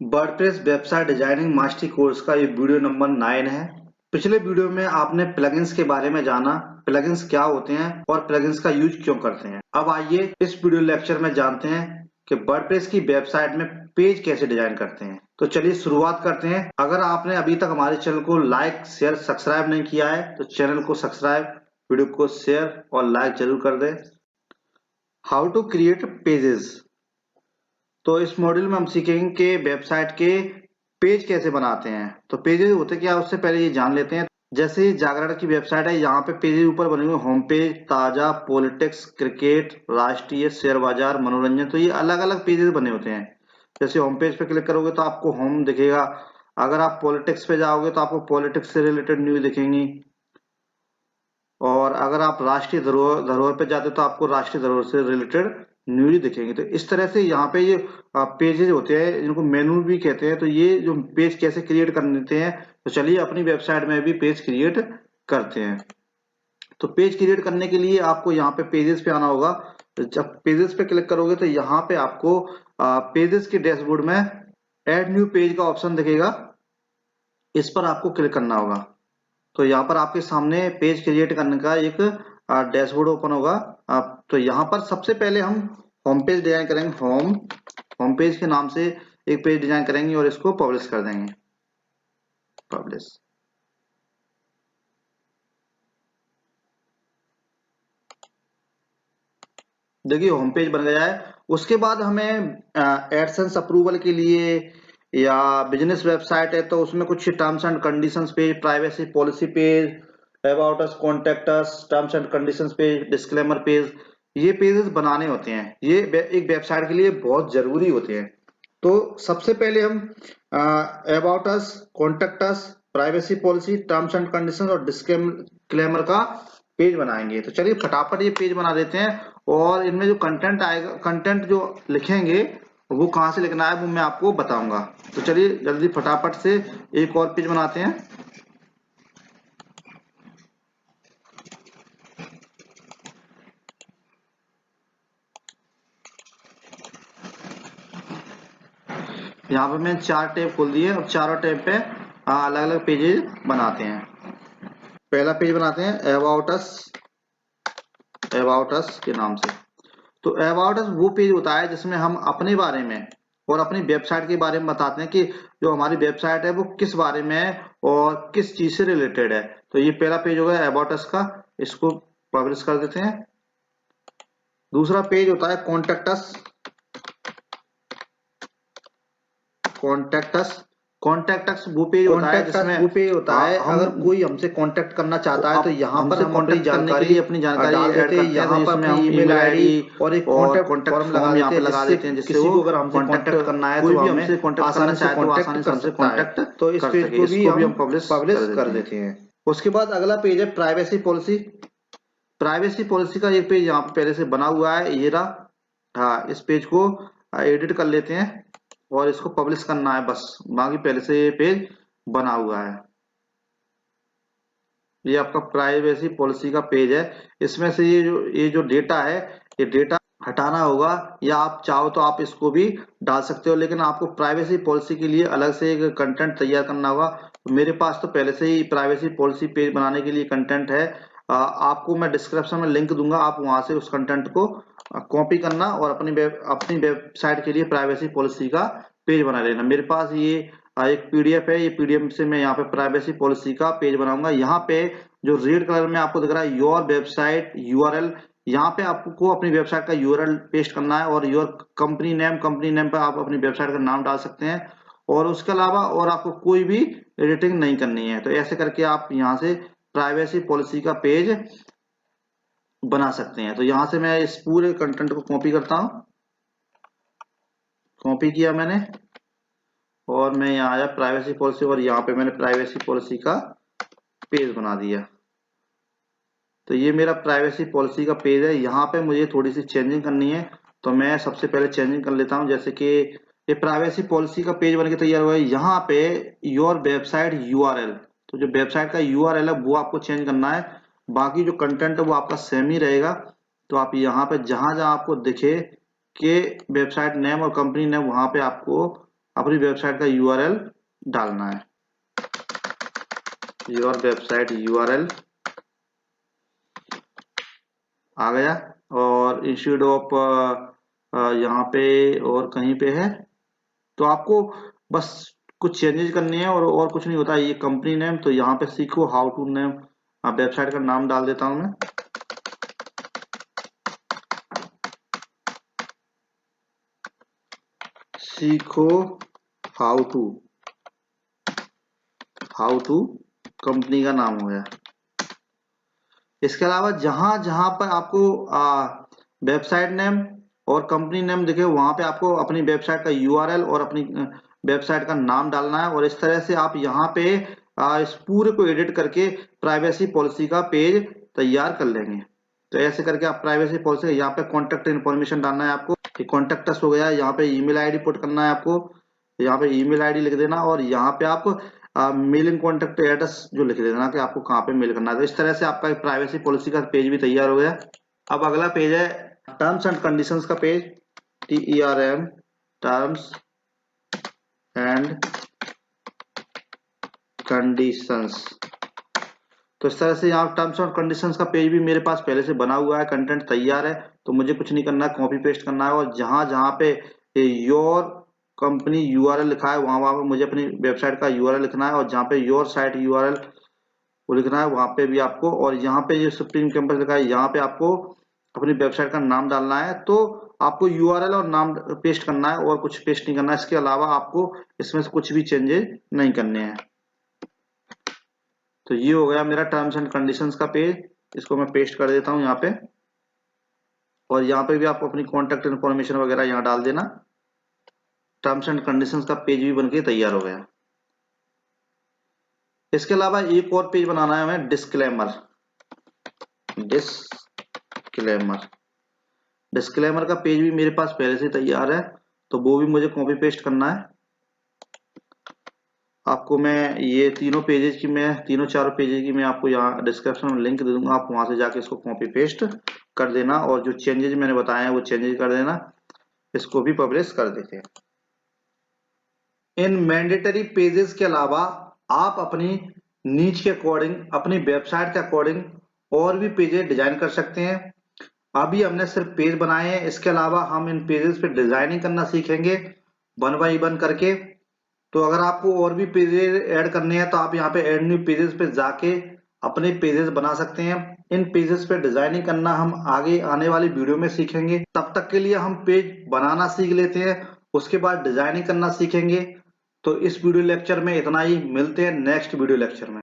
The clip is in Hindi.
WordPress website designing master course का ये वीडियो नंबर 9 है। पिछले वीडियो में आपने प्लगइन्स के बारे में जाना, प्लगइन्स क्या होते हैं और प्लगइन्स का यूज क्यों करते हैं। अब आइए इस वीडियो लेक्चर में जानते हैं कि वर्डप्रेस की वेबसाइट में पेज कैसे डिजाइन करते हैं। तो चलिए शुरुआत करते हैं। अगर आपने अभी तक हमारे चैनल को लाइक शेयर सब्सक्राइब नहीं किया है तो चैनल को सब्सक्राइब, वीडियो को शेयर और लाइक जरूर कर दें। How to create pages. तो इस मॉड्यूल में हम सीखेंगे कि वेबसाइट के पेज कैसे बनाते हैं। तो पेजेस होते क्या है उससे पहले ये जान लेते हैं। जैसे जागरण की वेबसाइट है, यहाँ पे पेजेस ऊपर बने हुए होम पेज, ताजा, पॉलिटिक्स, क्रिकेट, राष्ट्रीय, शेयर बाजार, मनोरंजन। तो ये अलग अलग पेजेस बने होते हैं। जैसे होम पेज पे क्लिक करोगे तो आपको होम दिखेगा। अगर आप पॉलिटिक्स पे जाओगे तो आपको पॉलिटिक्स से रिलेटेड न्यूज दिखेंगी। और अगर आप राष्ट्रीय धरोहर धरोहर पे जाते हो तो आपको राष्ट्रीय धरोहर से रिलेटेड न्यूज दिखेंगे। तो इस तरह से यहाँ पे ये पेजेस होते हैं, इनको मेनू भी कहते हैं। तो ये जो पेज कैसे क्रिएट करते हैं, तो चलिए अपनी वेबसाइट में भी पेज क्रिएट करते हैं। तो पेज क्रिएट करने के लिए आपको यहाँ पे पेजेस पे आना होगा। तो जब पेजेस पे क्लिक करोगे तो यहाँ पे आपको पेजेस के डैशबोर्ड में ऐड न्यू पेज का ऑप्शन दिखेगा, इस पर आपको क्लिक करना होगा। तो यहाँ पर आपके सामने पेज क्रिएट करने का एक डैशबोर्ड ओपन होगा। तो यहाँ पर सबसे पहले हम होम पेज डिजाइन करेंगे। होम पेज के नाम से एक पेज डिजाइन करेंगे और इसको पब्लिश कर देंगे। पब्लिश। देखिए होम पेज बन गया है। उसके बाद हमें एडसेंस अप्रूवल के लिए या बिजनेस वेबसाइट है तो उसमें कुछ terms and conditions page, privacy policy page, about us, contact us, terms and conditions page, disclaimer page, ये पेजेस बनाने होते हैं। ये एक वेबसाइट के लिए बहुत जरूरी होते हैं। तो सबसे पहले हम about us, contact us, privacy policy, terms and conditions और डिस्क्लेमर का पेज बनाएंगे। तो चलिए फटाफट ये पेज बना देते हैं। और इनमें जो कंटेंट आएगा, कंटेंट जो लिखेंगे वो कहाँ से लिखना है वो मैं आपको बताऊंगा। तो चलिए जल्दी फटाफट से एक और पेज बनाते हैं। यहाँ पे मैं 4 टैब खोल दिए और चारों टैब पे अलग अलग पेजेस बनाते हैं। पहला पेज बनाते हैं अबाउट अस के नाम से। तो अबाउट अस वो पेज होता है जिसमें हम अपने बारे में और अपनी वेबसाइट के बारे में बताते हैं कि जो हमारी वेबसाइट है वो किस बारे में है और किस चीज से रिलेटेड है। तो ये पहला पेज होगा अबाउट अस का, इसको पब्लिश कर देते हैं। दूसरा पेज होता है कॉन्टैक्ट अस। कॉन्टैक्ट अस वो पेज होता है जिसमें अगर कोई हमसे कांटेक्ट करना चाहता है तो यहाँ पर हम अपनी जानकारी डाल देते हैं। यहाँ पर अपनी ईमेल आईडी और एक कॉन्टैक्ट फॉर्म लगा देते हैं जिससे वो कांटेक्ट करना है, कोई भी हमसे कांटेक्ट करना चाहे तो आसानी से हमसे कांटेक्ट तो इस पेज को भी हम पब्लिश कर देते हैं। उसके बाद अगला पेज है प्राइवेसी पॉलिसी। प्राइवेसी पॉलिसी का एक पेज यहाँ पे पहले से बना हुआ है, ये रहा। हाँ, इस पेज को एडिट कर लेते हैं और इसको पब्लिश करना है बस, बाकी पहले से ये पेज बना हुआ है। ये आपका प्राइवेसी पॉलिसी का पेज है। इसमें से ये जो डेटा है, ये डेटा हटाना होगा या आप चाहो तो आप इसको भी डाल सकते हो, लेकिन आपको प्राइवेसी पॉलिसी के लिए अलग से एक कंटेंट तैयार करना होगा। तो मेरे पास तो पहले से ही प्राइवेसी पॉलिसी पेज बनाने के लिए कंटेंट है। आपको मैं डिस्क्रिप्शन में लिंक दूंगा, आप वहां से उस कंटेंट को कॉपी करना और अपनी वेबसाइट के लिए प्राइवेसी पॉलिसी का पेज बना लेना। मेरे पास ये एक पीडीएफ है, ये पीडीएफ से मैं यहाँ पे प्राइवेसी पॉलिसी का पेज बनाऊंगा। यहाँ पे जो रेड कलर में आपको दिख रहा है योर वेबसाइट यूआरएल, यहाँ पे आपको अपनी वेबसाइट का यूआरएल पेस्ट करना है और योर कंपनी नेम पर आप अपनी वेबसाइट का नाम डाल सकते हैं। और उसके अलावा और आपको कोई भी एडिटिंग नहीं करनी है। तो ऐसे करके आप यहाँ से प्राइवेसी पॉलिसी का पेज बना सकते हैं। तो यहाँ से मैं इस पूरे कंटेंट को कॉपी करता हूँ। कॉपी किया मैंने और मैं यहाँ आया प्राइवेसी पॉलिसी और यहाँ पे मैंने प्राइवेसी पॉलिसी का पेज बना दिया। तो ये मेरा प्राइवेसी पॉलिसी का पेज है। यहाँ पे मुझे थोड़ी सी चेंजिंग करनी है तो मैं सबसे पहले चेंजिंग कर लेता हूँ। जैसे कि ये प्राइवेसी पॉलिसी का पेज बन के तैयार हुआ है। यहाँ पे योर वेबसाइट यूआरएल, तो जो वेबसाइट का यूआरएल है वो आपको चेंज करना है, बाकी जो कंटेंट है वो आपका सेम ही रहेगा। तो आप यहाँ पे जहां जहां आपको दिखे कि वेबसाइट नेम और कंपनी नेम, वहां पे आपको अपनी वेबसाइट का यूआरएल डालना है। योर वेबसाइट यूआरएल आ गया, और इंस्टीट्यूट ऑफ यहाँ पे और कहीं पे है, तो आपको बस कुछ चेंजेस करने हैं और कुछ नहीं होता है। ये कंपनी नेम, तो यहाँ पे सीखो हाउ टू नेम, वेबसाइट का नाम डाल देता हूँ मैं। सीखो हाउ टू कंपनी का नाम हो गया। इसके अलावा जहां जहां पर आपको वेबसाइट नेम और कंपनी नेम दिखे, वहां पे आपको अपनी वेबसाइट का यूआरएल और अपनी वेबसाइट का नाम डालना है, और इस तरह से आप यहाँ पे इस पूरे को एडिट करके प्राइवेसी पॉलिसी का पेज तैयार कर लेंगे। तो ऐसे करके आप प्राइवेसी पॉलिसी, यहाँ पे कॉन्टेक्ट इन्फॉर्मेशन डालना है आपको, कॉन्टेक्ट अस हो गया, यहाँ पे ईमेल आईडी पुट करना है आपको, यहाँ पे ईमेल आईडी लिख देना, और यहाँ पे आप मेलिंग कॉन्टेक्ट एड्रेस जो लिख देना कि आपको कहाँ पे मेल करना है। तो इस तरह से आपका प्राइवेसी पॉलिसी का पेज भी तैयार हो गया। अब अगला पेज है टर्म्स एंड कंडीशंस का page, TERM, terms and conditions. तो इस तरह से यहाँ टर्म्स और कंडीशंस का पेज भी मेरे पास पहले से बना हुआ है, कंटेंट तैयार है, तो मुझे कुछ नहीं करना है, कॉपी पेस्ट करना है, और जहां जहां पे योर कंपनी यूआरएल लिखा है वहां वहां पे मुझे अपनी वेबसाइट का यूआरएल लिखना है, और जहां पे योर साइट यूआरएल वो लिखना है वहां पे भी आपको, और यहाँ पे जो सुप्रीम कैंपस लिखा है यहाँ पे आपको अपनी वेबसाइट का नाम डालना है। तो आपको यूआरएल और नाम पेस्ट करना है, और कुछ पेस्ट नहीं करना है। इसके अलावा आपको इसमें से कुछ भी चेंजेस नहीं करने हैं। तो ये हो गया मेरा टर्म्स एंड कंडीशंस का पेज, इसको मैं पेस्ट कर देता हूँ यहाँ पे, और यहाँ पे भी आपको अपनी कॉन्टेक्ट इन्फॉर्मेशन वगैरह यहाँ डाल देना। टर्म्स एंड कंडीशंस का पेज भी बनके तैयार हो गया। इसके अलावा एक और पेज बनाना है हमें, डिस्क्लेमर। डिस्क्लेमर का पेज भी मेरे पास पहले से तैयार है, तो वो भी मुझे कॉपी पेस्ट करना है। आपको मैं ये तीनों चारों पेजेस की मैं आपको यहाँ डिस्क्रिप्शन में लिंक दे दूंगा, आप वहां से जाके इसको कॉपी पेस्ट कर देना, और जो चेंजेस मैंने बताए हैं वो चेंजेस कर देना। इसको भी पब्लिश कर देते हैं। इन मैंडेटरी पेजेस के अलावा आप अपनी नीच के अकॉर्डिंग, अपनी वेबसाइट के अकॉर्डिंग और भी पेजेस डिजाइन कर सकते हैं। अभी हमने सिर्फ पेज बनाए हैं, इसके अलावा हम इन पेजेस पे डिजाइनिंग करना सीखेंगे वन बाई वन करके। तो अगर आपको और भी पेजेस ऐड करने हैं तो आप यहाँ पे ऐड न्यू पेजेस पे जाके अपने पेजेस बना सकते हैं। इन पेजेस पे डिजाइनिंग करना हम आगे आने वाली वीडियो में सीखेंगे। तब तक के लिए हम पेज बनाना सीख लेते हैं, उसके बाद डिजाइनिंग करना सीखेंगे। तो इस वीडियो लेक्चर में इतना ही, मिलते हैं नेक्स्ट वीडियो लेक्चर में।